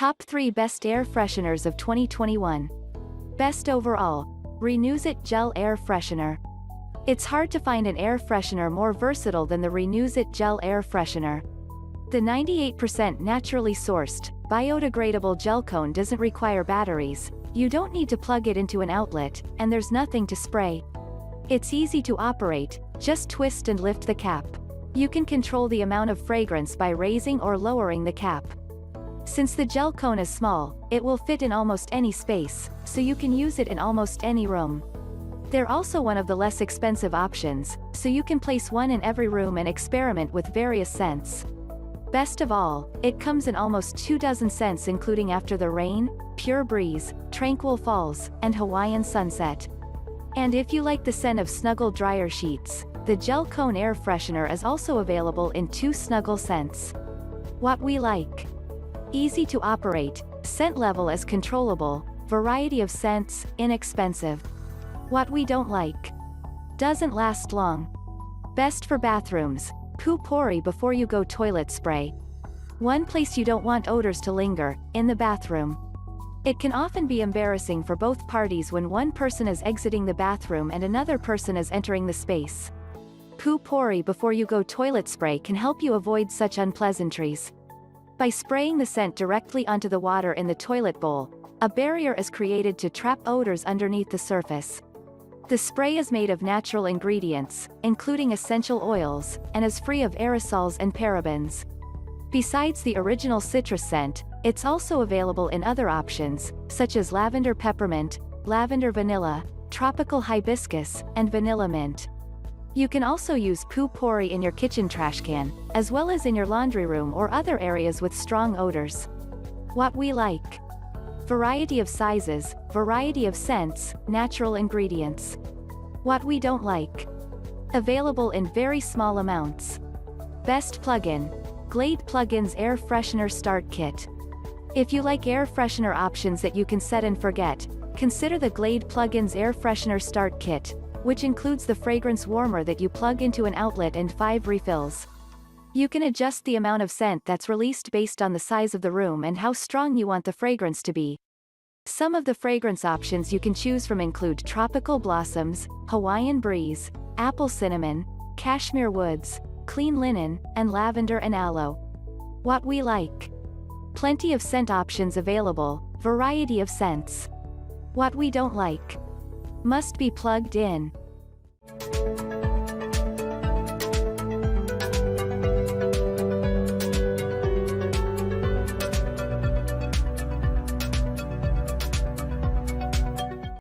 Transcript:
Top 3 Best Air Fresheners of 2021. Best overall, Renuzit Gel Air Freshener. It's hard to find an air freshener more versatile than the Renuzit Gel Air Freshener. The 98% naturally sourced, biodegradable gel cone doesn't require batteries, you don't need to plug it into an outlet, and there's nothing to spray. It's easy to operate, just twist and lift the cap. You can control the amount of fragrance by raising or lowering the cap. Since the gel cone is small, it will fit in almost any space, so you can use it in almost any room. They're also one of the less expensive options, so you can place one in every room and experiment with various scents. Best of all, it comes in almost 24 scents including After the Rain, Pure Breeze, Tranquil Falls, and Hawaiian Sunset. And if you like the scent of Snuggle Dryer sheets, the Gel Cone Air Freshener is also available in 2 Snuggle scents. What we like. Easy to operate, scent level is controllable, variety of scents, inexpensive. What we don't like. Doesn't last long. Best for bathrooms, Poo-Pourri before you go toilet spray. One place you don't want odors to linger, in the bathroom. It can often be embarrassing for both parties when one person is exiting the bathroom and another person is entering the space. Poo-Pourri before you go toilet spray can help you avoid such unpleasantries. By spraying the scent directly onto the water in the toilet bowl, a barrier is created to trap odors underneath the surface. The spray is made of natural ingredients, including essential oils, and is free of aerosols and parabens. Besides the original citrus scent, it's also available in other options, such as lavender peppermint, lavender vanilla, tropical hibiscus, and vanilla mint. You can also use Poo-Pourri in your kitchen trash can, as well as in your laundry room or other areas with strong odors. What we like. Variety of sizes, variety of scents, natural ingredients. What we don't like. Available in very small amounts. Best plugin. Glade Plugins Air Freshener Start Kit. If you like air freshener options that you can set and forget, consider the Glade Plugins Air Freshener Start Kit, which includes the fragrance warmer that you plug into an outlet and 5 refills. You can adjust the amount of scent that's released based on the size of the room and how strong you want the fragrance to be. Some of the fragrance options you can choose from include Tropical Blossoms, Hawaiian Breeze, Apple Cinnamon, Cashmere Woods, Clean Linen, and Lavender and Aloe. What we like. Plenty of scent options available, variety of scents. What we don't like. Must be plugged in.